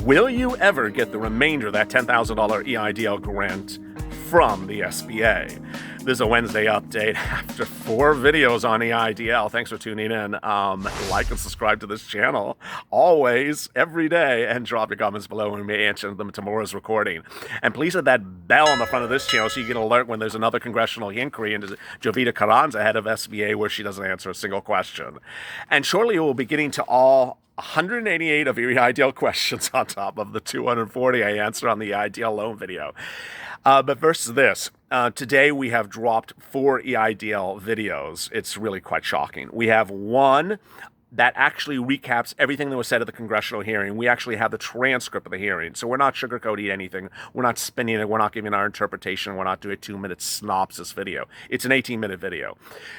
Will you ever get the remainder of that $10,000 EIDL grant from the SBA? This is a Wednesday update after 4 videos on EIDL. Thanks for tuning in. Like and subscribe to this channel always, every day, and drop your comments below and we may answer them tomorrow's recording. And please hit that bell on the front of this channel so you get an alert when there's another congressional inquiry into Jovita Carranza, head of SBA, where she doesn't answer a single question. And shortly we'll be getting to all 188 of your EIDL questions on top of the 240 I answered on the EIDL loan video. But versus this, today we have dropped 4 EIDL videos. It's really quite shocking. We have one that actually recaps everything that was said at the congressional hearing. We actually have the transcript of the hearing. So we're not sugarcoating anything. We're not spinning it. We're not giving our interpretation. We're not doing a 2-minute synopsis video. It's an 18-minute video.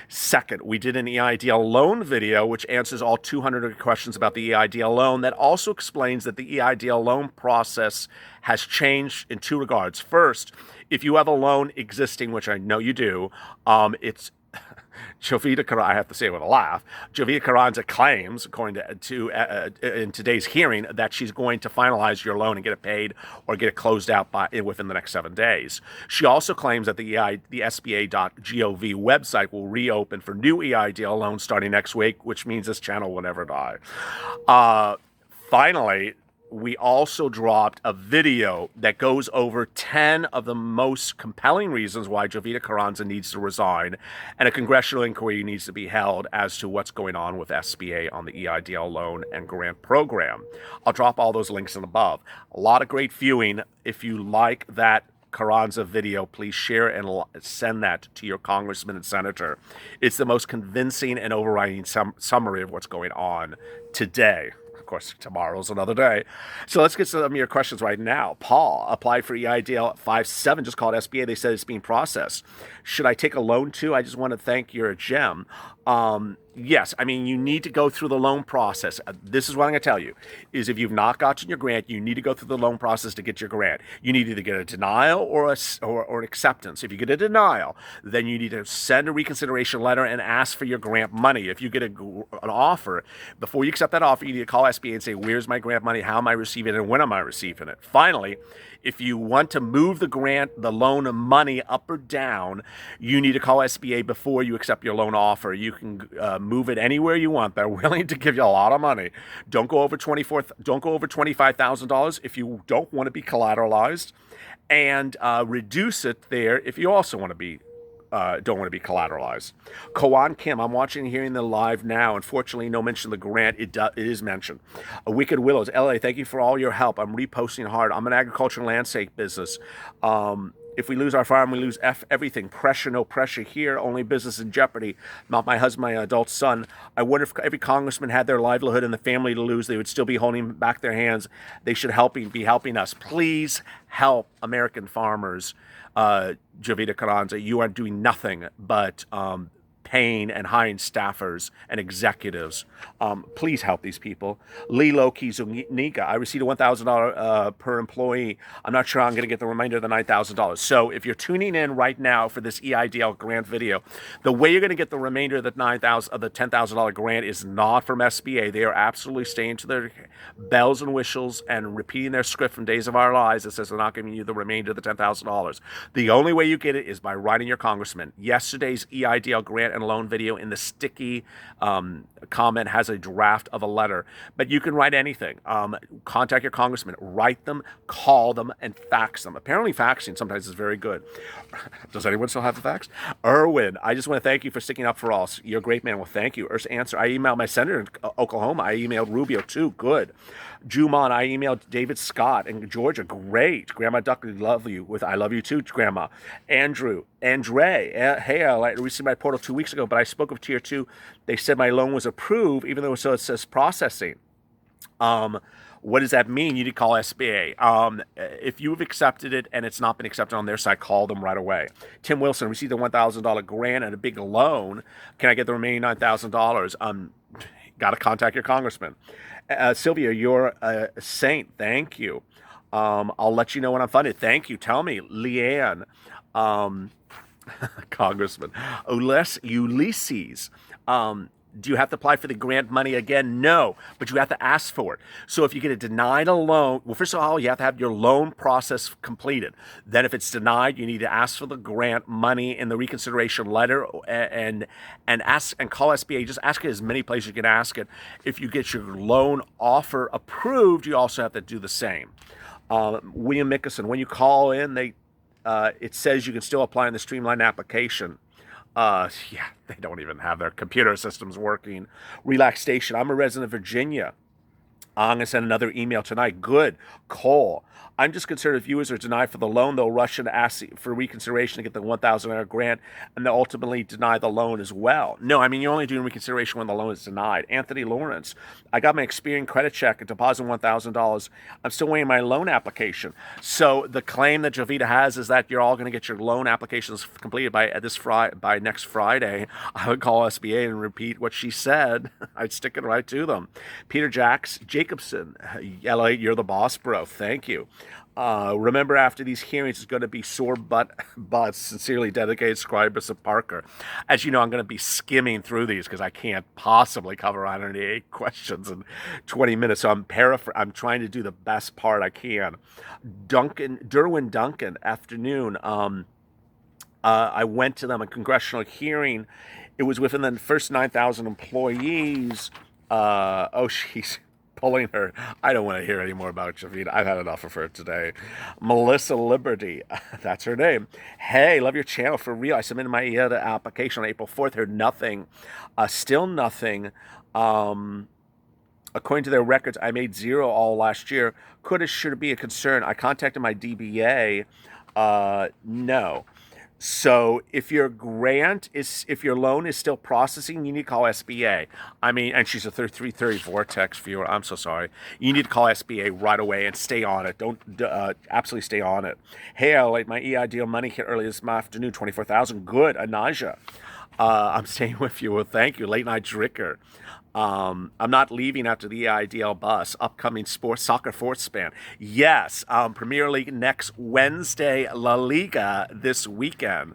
Second, we did an EIDL loan video, which answers all 200 questions about the EIDL loan. That also explains that the EIDL loan process has changed in 2 regards. First, if you have a loan existing, which I know you do, it's Jovita Carranza, I have to say it with a laugh, Jovita Carranza claims, according to in today's hearing, that she's going to finalize your loan and get it paid or get it closed out within the next 7 days. She also claims that the SBA.gov website will reopen for new EIDL loans starting next week, which means this channel will never die. Finally, we also dropped a video that goes over 10 of the most compelling reasons why Jovita Carranza needs to resign, and a congressional inquiry needs to be held as to what's going on with SBA on the EIDL loan and grant program. I'll drop all those links in above. A lot of great viewing. If you like that Carranza video, please share and send that to your congressman and senator. It's the most convincing and overriding summary of what's going on today. Of course, tomorrow's another day. So let's get some of your questions right now. Paul applied for EIDL 5-7, just called SBA. They said it's being processed. Should I take a loan too? I just want to thank you're a gem. Yes, I mean, you need to go through the loan process. This is what I'm going to tell you, is if you've not gotten your grant, you need to go through the loan process to get your grant. You need to either get a denial or an acceptance. If you get a denial, then you need to send a reconsideration letter and ask for your grant money. If you get an offer, before you accept that offer, you need to call SBA and say, where's my grant money? How am I receiving it? And when am I receiving it? Finally, if you want to move the grant, the loan money up or down, you need to call SBA before you accept your loan offer. You can move it anywhere you want. They're willing to give you a lot of money. Don't go over $25,000 if you don't want to be collateralized, and reduce it there if you also want to be don't want to be collateralized. Koan Kim, I'm watching and hearing the live now. Unfortunately, no mention of the grant. It is mentioned. Wicked Willows, LA, thank you for all your help. I'm reposting hard. I'm an agriculture and landscape business. If we lose our farm, we lose everything. Pressure, no pressure here. Only business in jeopardy. Not my husband, my adult son. I wonder if every congressman had their livelihood and the family to lose, they would still be holding back their hands. They should be helping us. Please help American farmers. Jovita Carranza, you are doing nothing but paying and hiring staffers and executives. Please help these people. Lilo Kizuniga, I received a $1,000 per employee. I'm not sure I'm going to get the remainder of the $9,000. So if you're tuning in right now for this EIDL grant video, the way you're going to get the remainder of the $10,000 grant is not from SBA. They are absolutely staying to their bells and whistles and repeating their script from Days of Our Lives that says they're not giving you the remainder of the $10,000. The only way you get it is by writing your congressman. Yesterday's EIDL grant and loan video in the sticky comment has a draft of a letter, but you can write anything. Contact your congressman, write them, call them, and fax them. Apparently faxing sometimes is very good. Does anyone still have the fax? Erwin, I just want to thank you for sticking up for us. You're a great man. Well, thank you. Answer, I emailed my senator in Oklahoma. I emailed Rubio too. Good. Juman, I emailed David Scott in Georgia. Great. Grandma Duckley, love you. I love you too, Grandma. Andre, hey, I received my portal 2 weeks ago, but I spoke of Tier 2. They said my loan was approved, even though it says processing. What does that mean? You need to call SBA. If you've accepted it and it's not been accepted on their side, call them right away. Tim Wilson received a $1,000 grant and a big loan. Can I get the remaining $9,000? Got to contact your congressman. Sylvia, you're a saint. Thank you. I'll let you know when I'm funded. Thank you. Tell me. Leanne, Congressman. Ulysses. Do you have to apply for the grant money again? No, but you have to ask for it. So if you get a denied a loan, well, first of all, you have to have your loan process completed. Then if it's denied, you need to ask for the grant money in the reconsideration letter and ask and call SBA. Just ask it as many places you can ask it. If you get your loan offer approved, you also have to do the same. William Mickelson, when you call in, it says you can still apply in the streamlined application. Yeah, they don't even have their computer systems working. Relaxation. I'm a resident of Virginia. I'm going to send another email tonight. Good. Cole. I'm just concerned if viewers are denied for the loan, they'll rush in to ask for reconsideration to get the $1,000 grant, and they'll ultimately deny the loan as well. No, I mean, you're only doing reconsideration when the loan is denied. Anthony Lawrence, I got my Experian credit check and deposited $1,000. I'm still waiting my loan application. So the claim that Jovita has is that you're all going to get your loan applications completed by next Friday. I would call SBA and repeat what she said. I'd stick it right to them. Peter Jacobson, LA, you're the boss, bro. Thank you. Remember, after these hearings, it's going to be sore butts. Sincerely dedicated, Scribus of Parker. As you know, I'm going to be skimming through these because I can't possibly cover 108 questions in 20 minutes. So I'm trying to do the best part I can. Derwin Duncan, afternoon. I went to them a congressional hearing. It was within the first 9,000 employees. She's pulling her. I don't want to hear any more about Jovita. I've had enough of her today. Melissa Liberty, that's her name. Hey, love your channel for real. I submitted my EIDL application on April 4th. Heard nothing. Still nothing. According to their records, I made zero all last year. Should it be a concern? I contacted my DBA. No. So if your loan is still processing, you need to call SBA. I mean, and she's a 330 Vortex viewer. I'm so sorry. You need to call SBA right away and stay on it. Don't absolutely stay on it. Hey, my EIDL money hit early this afternoon, 24,000. Good, Anaja. I'm staying with you. Well, thank you. Late night Dricker. I'm not leaving after the EIDL bus. Upcoming soccer fourth span. Yes, Premier League next Wednesday. La Liga this weekend.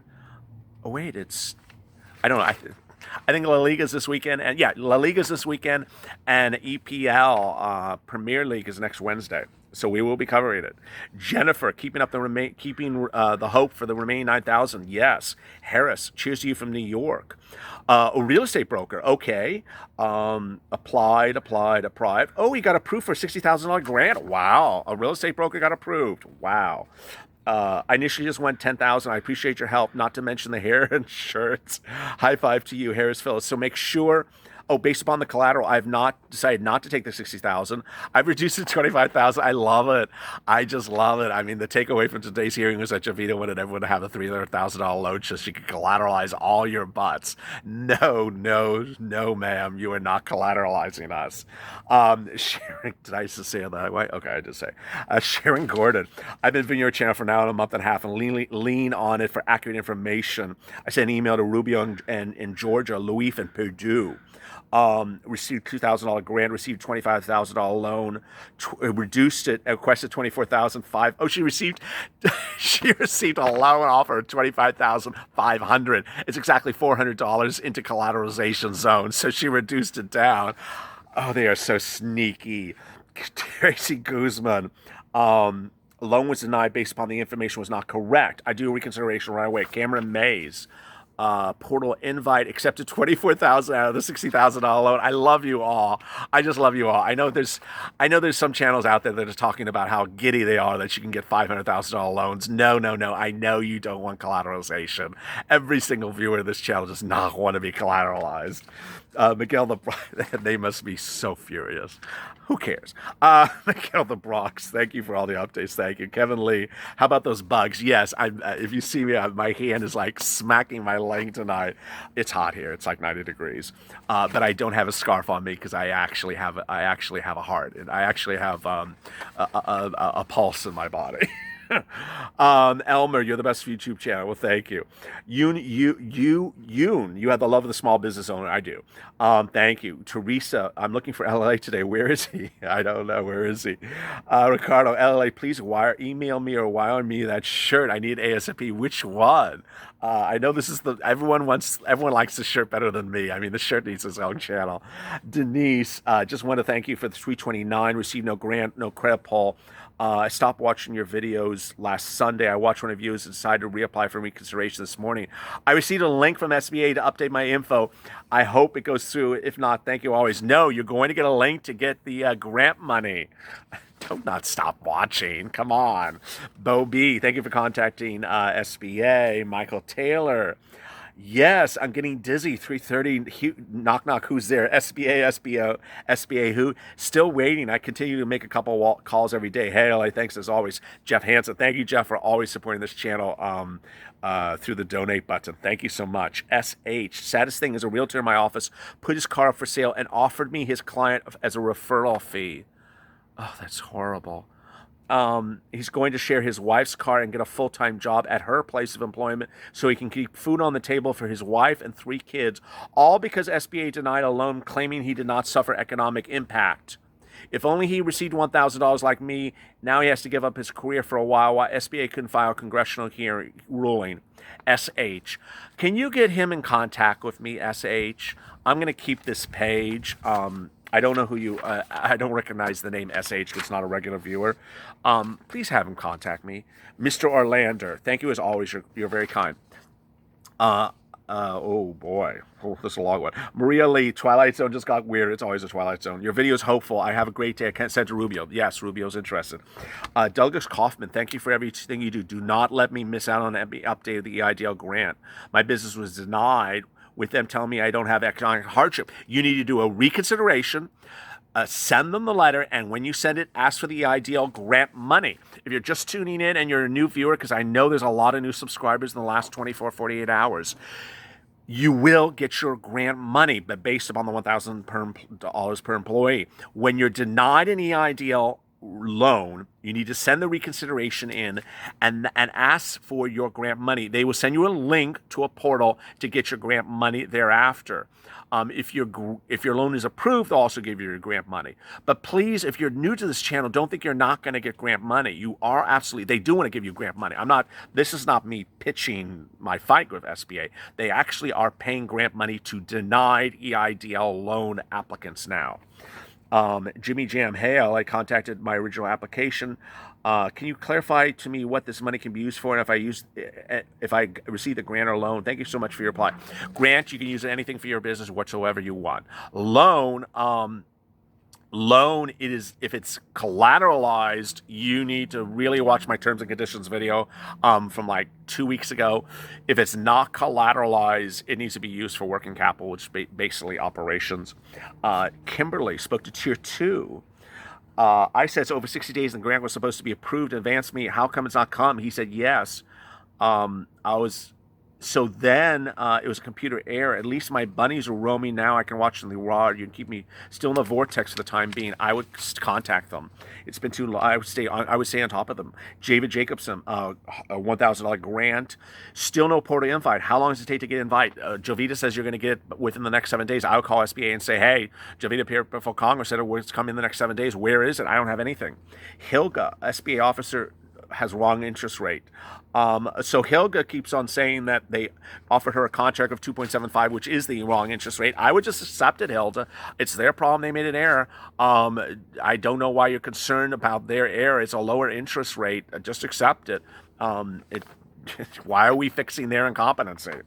Oh wait, I don't know. I think La Liga's this weekend, and yeah, La Liga's this weekend, and EPL Premier League is next Wednesday. So we will be covering it. Jennifer, keeping the hope for the remaining 9,000. Yes. Harris, cheers to you from New York. A real estate broker. Okay. Applied. Oh, he got approved for a $60,000 grant. Wow. A real estate broker got approved. Wow. I initially just went 10,000. I appreciate your help, not to mention the hair and shirts. High five to you, Harris Phillips. So make sure. Based upon the collateral, I have not decided not to take the 60,000. I've reduced it to 25,000. I love it. I just love it. I mean, the takeaway from today's hearing was that Jovita wanted everyone to have a $300,000 loan so she could collateralize all your butts. No, ma'am. You are not collateralizing us. Sharon, did I just say it that way? Okay, I did say. Sharon Gordon, I've been viewing your channel for now a month and a half and lean on it for accurate information. I sent an email to Rubio in Georgia, Louis and Purdue. Received $2,000 grant, received $25,000 loan, reduced it, requested $24,500. Oh, she received a loan offer of $25,500. It's exactly $400 into collateralization zone, so she reduced it down. Oh, they are so sneaky. Tracy Guzman, loan was denied based upon the information was not correct. I do a reconsideration right away. Cameron Mays. Portal invite, accepted $24,000 out of the $60,000 loan. I love you all. I just love you all. I know there's some channels out there that are talking about how giddy they are that you can get $500,000 loans. No. I know you don't want collateralization. Every single viewer of this channel does not want to be collateralized. Miguel, they must be so furious. Who cares? Miguel the Bronx, thank you for all the updates. Thank you. Kevin Lee, how about those bugs? Yes, if you see me, my hand is like smacking my leg tonight. It's hot here. It's like 90 degrees. But I don't have a scarf on me because I actually have a heart. And I actually have a pulse in my body. Elmer, you're the best YouTube channel. Well, thank you. Yoon, you have the love of the small business owner. I do. Thank you. Teresa, I'm looking for LA today. Where is he? I don't know. Where is he? Ricardo, LA, please email me or wire me that shirt. I need ASAP. Which one? I know this is everyone likes the shirt better than me. I mean, the shirt needs its own channel. Denise, just want to thank you for the 329. Received no grant, no credit, Paul. I stopped watching your videos last Sunday. I watched one of yours and decided to reapply for reconsideration this morning. I received a link from SBA to update my info. I hope it goes through. If not, thank you always. No, you're going to get a link to get the grant money. Do not stop watching. Come on. Bo B, thank you for contacting SBA. Michael Taylor. Yes, I'm getting dizzy. 3:30. Knock, knock. Who's there? SBA. Who? Still waiting. I continue to make a couple calls every day. Hey, LA, thanks as always. Jeff Hansen. Thank you, Jeff, for always supporting this channel through the donate button. Thank you so much. SH. Saddest thing is a realtor in my office put his car up for sale and offered me his client as a referral fee. Oh, that's horrible. He's going to share his wife's car and get a full-time job at her place of employment so he can keep food on the table for his wife and 3 kids, all because SBA denied a loan claiming he did not suffer economic impact. If only he received $1,000 like me, now he has to give up his career for a while SBA couldn't file a congressional hearing ruling. SH. Can you get him in contact with me, SH? I'm going to keep this page. I don't know who you, I don't recognize the name SH because it's not a regular viewer. Please have him contact me. Mr. Orlander, thank you as always. You're very kind. Oh boy. Oh, this is a long one. Maria Lee, Twilight Zone just got weird. It's always a Twilight Zone. Your video is hopeful. I have a great day. I can't send to Rubio. Yes, Rubio's interested. Douglas Kaufman, thank you for everything you do. Do not let me miss out on the update of the EIDL grant. My business was denied with them telling me I don't have economic hardship. You need to do a reconsideration, send them the letter, and when you send it, ask for the EIDL grant money. If you're just tuning in and you're a new viewer, because I know there's a lot of new subscribers in the last 24, 48 hours, you will get your grant money, but based upon the $1,000 per employee. When you're denied an EIDL loan, you need to send the reconsideration in and ask for your grant money. They will send you a link to a portal to get your grant money thereafter. If your loan is approved, they'll also give you your grant money. But please, if you're new to this channel, don't think you're not going to get grant money. You are absolutely, they do want to give you grant money. This is not me pitching my fight with SBA. They actually are paying grant money to denied EIDL loan applicants now. Jimmy Jam Hale, I contacted my original application. Can you clarify to me what this money can be used for, and if I receive the grant or loan? Thank you so much for your reply. Grant, you can use anything for your business whatsoever you want. Loan, it is, if it's collateralized, you need to really watch my terms and conditions video from like 2 weeks ago. If it's not collateralized, it needs to be used for working capital, which is basically operations. Kimberly spoke to Tier 2. I said it's over 60 days and the grant was supposed to be approved and advanced me. How come it's not come? He said yes. So then it was a computer error. At least my bunnies are roaming now. I can watch them in the raw. You can keep me still in the vortex for the time being. I would contact them. It's been too long. I would stay on top of them. David Jacobson, a $1,000 grant. Still no portal invite. How long does it take to get invite? Jovita says you're going to get it within the next 7 days. I would call SBA and say, hey, Jovita appeared before Congress, said it's coming in the next 7 days. Where is it? I don't have anything. Hilga, SBA officer, has wrong interest rate. So Hilga keeps on saying that they offered her a contract of 2.75, which is the wrong interest rate. I would just accept it, Hilda. It's their problem. They made an error. I don't know why you're concerned about their error. It's a lower interest rate. Just accept it. Why are we fixing their incompetency?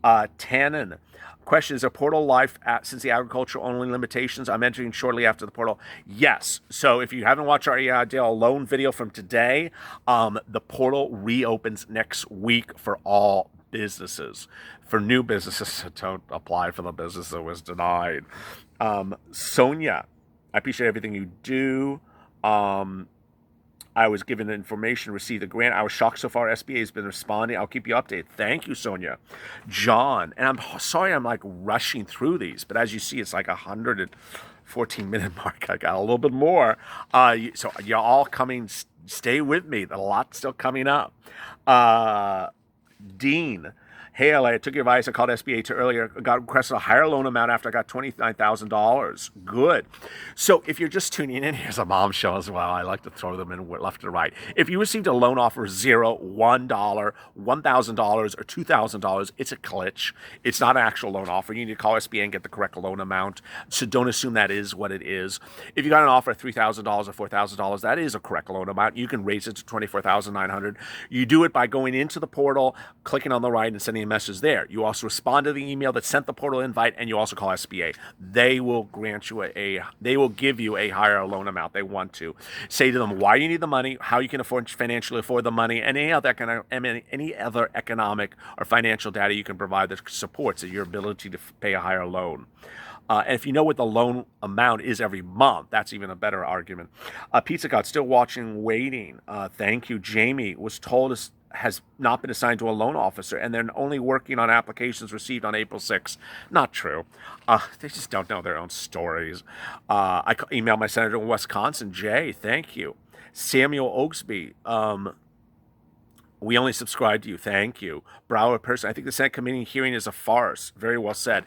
Tannen. Question, is a portal live since the agricultural only limitations? I'm entering shortly after the portal. Yes. So if you haven't watched our EIDL loan video from today, the portal reopens next week for all businesses. For new businesses, don't apply for the business that was denied. Sonia, I appreciate everything you do. I was given the information, received the grant. I was shocked so far. SBA has been responding. I'll keep you updated. Thank you, Sonia. John, and I'm sorry I'm like rushing through these, but as you see, it's like 114-minute mark. I got a little bit more. So you're all coming Stay with me. A lot's still coming up. Uh, Dean. Hey, LA, I took your advice. I called SBA to earlier. Got requested a higher loan amount after I got $29,000. Good. So if you're just tuning in, here's a bombshell as well. I like to throw them in left to right. If you received a loan offer $0, $1, $1,000, or $2,000, it's a glitch. It's not an actual loan offer. You need to call SBA and get the correct loan amount. So don't assume that is what it is. If you got an offer of $3,000 or $4,000, that is a correct loan amount. You can raise it to $24,900. You do it by going into the portal, clicking on the right, and sending a message there. You also respond to the email that sent the portal invite, and you also call SBA. They will grant you they will give you a higher loan amount. They want to. Say to them why you need the money, how you can financially afford the money, and any other economic or financial data you can provide that supports your ability to pay a higher loan. And if you know what the loan amount is every month, that's even a better argument. Pizza God, still watching, waiting. Thank you. Jamie was told has not been assigned to a loan officer, and they're only working on applications received on April 6th. Not true. They just don't know their own stories. I emailed my senator in Wisconsin, Jay. Thank you. Samuel Oaksby. We only subscribe to you. Thank you. Broward person. I think the Senate committee hearing is a farce. Very well said.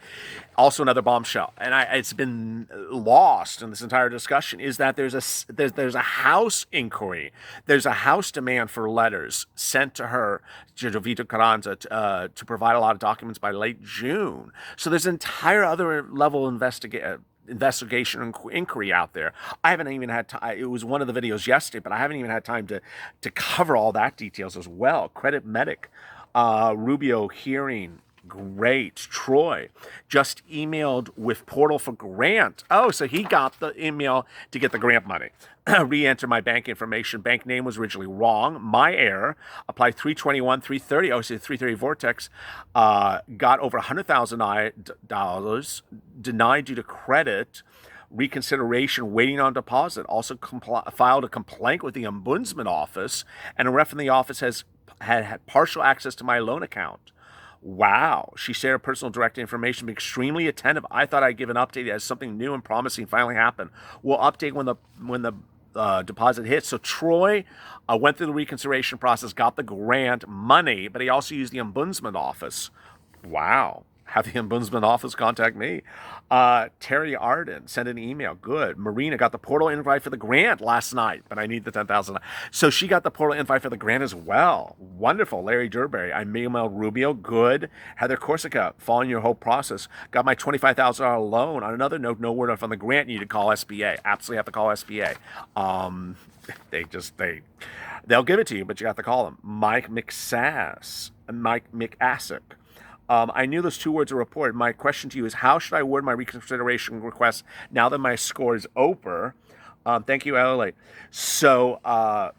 Also another bombshell, and it's been lost in this entire discussion, is that there's a House inquiry. There's a House demand for letters sent to her, Vito Carranza, to provide a lot of documents by late June. So there's an entire other level investigation and inquiry out there. I haven't even had time. It was one of the videos yesterday, but I haven't even had time to cover all that details as well. Credit Medic, Rubio hearing, great. Troy just emailed with portal for grant. Oh, so he got the email to get the grant money. Re-enter my bank information. Bank name was originally wrong. My error. Apply 321, 330. Oh, so 330 Vortex. Got over $100,000 denied due to credit. Reconsideration, waiting on deposit. Also filed a complaint with the Ombudsman office, and a rep from the office has had partial access to my loan account. Wow. She shared personal direct information, be extremely attentive. I thought I'd give an update as something new and promising finally happened. We'll update when the deposit hits. So Troy went through the reconsideration process, got the grant money, but he also used the Ombudsman office. Wow. Have the Ombudsman office contact me. Terry Arden sent an email. Good. Marina got the portal invite for the grant last night, but I need the $10,000. So she got the portal invite for the grant as well. Wonderful. Larry Durberry. I emailed Rubio. Good. Heather Corsica, following your whole process. Got my $25,000 loan. On another note, no word on the grant. You need to call SBA. Absolutely have to call SBA. They'll give it to you, but you have to call them. Mike McAssick. I knew those two words were reported. My question to you is, how should I word my reconsideration request now that my score is over? Thank you, LALATE. So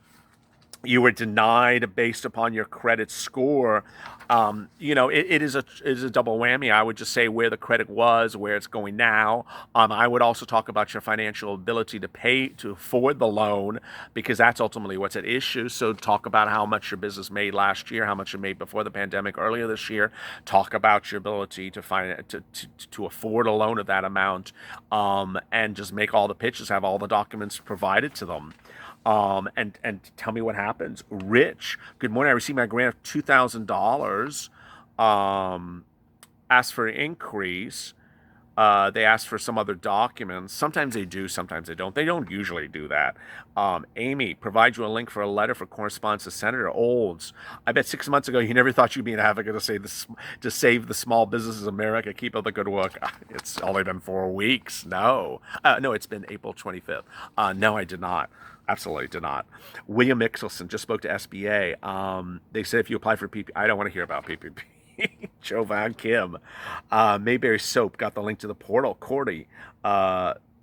you were denied based upon your credit score. It is a double whammy. I would just say where the credit was, where it's going now. I would also talk about your financial ability to afford the loan, because that's ultimately what's at issue. So talk about how much your business made last year, how much you made before the pandemic earlier this year. Talk about your ability to afford a loan of that amount, and just make all the pitches, have all the documents provided to them. And tell me what happens. Rich, good morning. I received my grant of $2,000. Asked for an increase. They asked for some other documents. Sometimes they do, sometimes they don't. They don't usually do that. Amy, provide you a link for a letter for correspondence to Senator Olds. I bet 6 months ago you never thought you'd be an advocate to save the small businesses of America. Keep up the good work. It's only been 4 weeks. No, it's been April 25th. No, I did not. Absolutely did not. William Mixelson just spoke to SBA. They said if you apply for PPP, I don't want to hear about PPP. Joe Van Kim. Mayberry Soap got the link to the portal. Cordy.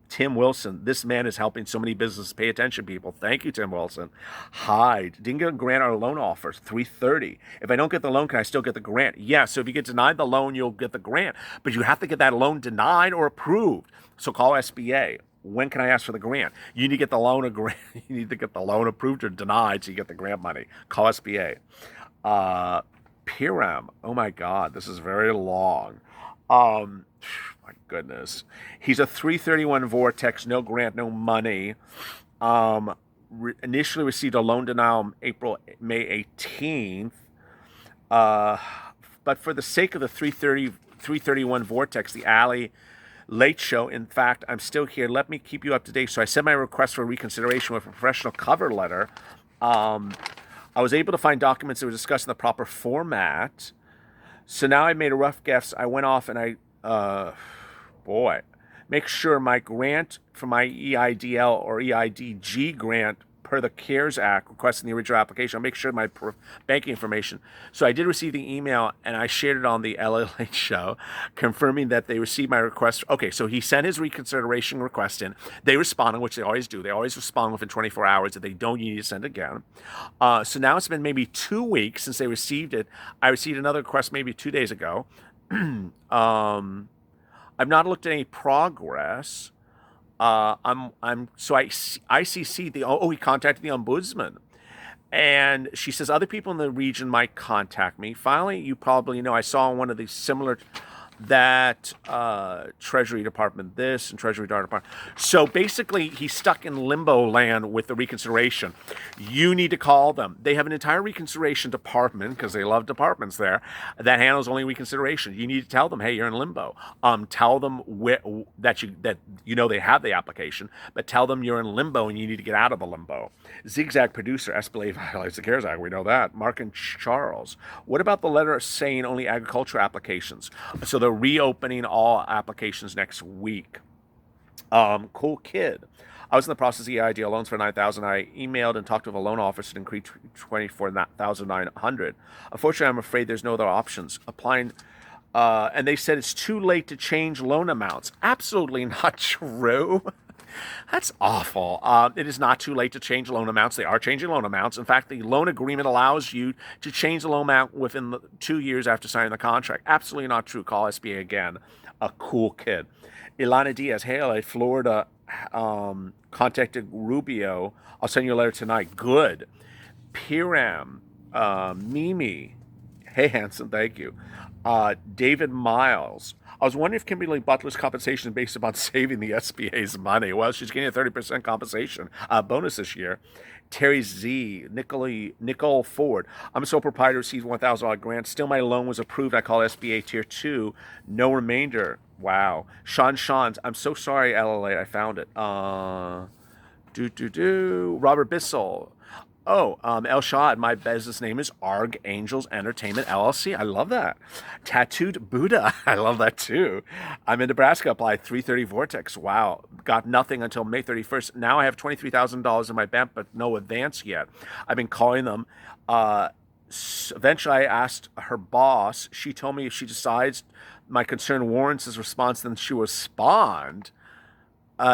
Tim Wilson. This man is helping so many businesses. Pay attention, people. Thank you, Tim Wilson. Hyde. Didn't get a grant or loan offers. 330. If I don't get the loan, can I still get the grant? Yes. So if you get denied the loan, you'll get the grant. But you have to get that loan denied or approved. So call SBA. When can I ask for the grant? You need to get the loan You need to get the loan approved or denied so you get the grant money. Call SBA. Piram. Oh my God, this is very long. My goodness. He's a 331 Vortex, no grant, no money. initially received a loan denial on May 18th. But for the sake of the 331 vortex, the LALATE show, in fact, I'm still here. Let me keep you up to date. So I sent my request for reconsideration with a professional cover letter. I was able to find documents that were discussed in the proper format. So now I made a rough guess. I went off and make sure my grant for my EIDL or EIDG grant per the CARES Act requesting the original application. I'll make sure my banking information. So I did receive the email, and I shared it on the LALATE show, confirming that they received my request. Okay, so he sent his reconsideration request in. They responded, which they always do. They always respond within 24 hours. If they don't, you need to send it again. So now it's been maybe 2 weeks since they received it. I received another request maybe 2 days ago. I've not looked at any progress. So I ICC he contacted the ombudsman, and she says other people in the region might contact me. Finally, you probably know I saw one of these similar that Treasury Department this and Treasury Department. So basically, he's stuck in limbo land with the reconsideration. You need to call them. They have an entire reconsideration department, because they love departments there, that handles only reconsideration. You need to tell them, hey, you're in limbo. Tell them that you know they have the application, but tell them you're in limbo and you need to get out of the limbo. Zigzag producer, SBA violates the CARES Act. We know that. Mark and Charles. What about the letter saying only agriculture applications? So they're reopening all applications next week. Cool kid. I was in the process of EIDL loans for $9,000. I emailed and talked with a loan officer to increase $24,900. Unfortunately, I'm afraid there's no other options. Applying, and they said it's too late to change loan amounts. Absolutely not true. That's awful. It is not too late to change loan amounts. They are changing loan amounts. In fact, the loan agreement allows you to change the loan amount within 2 years after signing the contract. Absolutely not true. Call SBA again. A cool kid. Ilana Diaz, hey, LA, Florida, contacted Rubio. I'll send you a letter tonight. Good. Piram, Mimi, hey, Hanson, thank you. David Miles. I was wondering if Kimberly Butler's compensation is based upon saving the SBA's money. Well, she's getting a 30% compensation bonus this year. Terry Z, Nicole Ford. I'm a sole proprietor, received $1,000 grant. Still, my loan was approved. I call SBA Tier 2. No remainder. Wow. Sean's. I'm so sorry, LLA. I found it. Robert Bissell. El Shad, my business name is Arg Angels Entertainment LLC. I love that. Tattooed Buddha. I love that too. I'm in Nebraska. Applied 330 Vortex. Wow. Got nothing until May 31st. Now I have $23,000 in my bank, but no advance yet. I've been calling them. Eventually I asked her boss. She told me if she decides my concern warrants his response, then she will respond.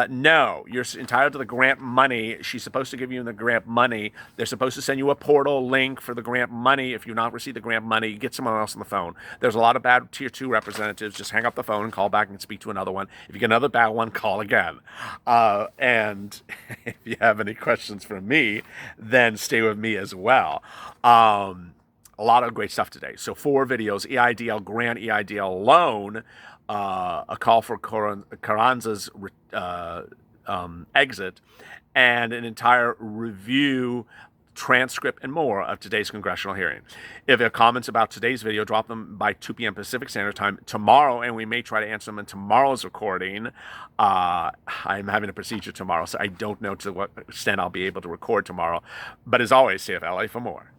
No, you're entitled to the grant money. She's supposed to give you the grant money. They're supposed to send you a portal link for the grant money. If you've not received the grant money, get someone else on the phone. There's a lot of bad Tier 2 representatives. Just hang up the phone and call back and speak to another one. If you get another bad one, call again. And if you have any questions for me, then stay with me as well. A lot of great stuff today. So 4 videos: EIDL grant, EIDL loan, a call for Carranza's exit, and an entire review, transcript, and more of today's congressional hearing. If you have comments about today's video, drop them by 2 p.m. Pacific Standard Time tomorrow, and we may try to answer them in tomorrow's recording. I'm having a procedure tomorrow, so I don't know to what extent I'll be able to record tomorrow. But as always, CFLA for more.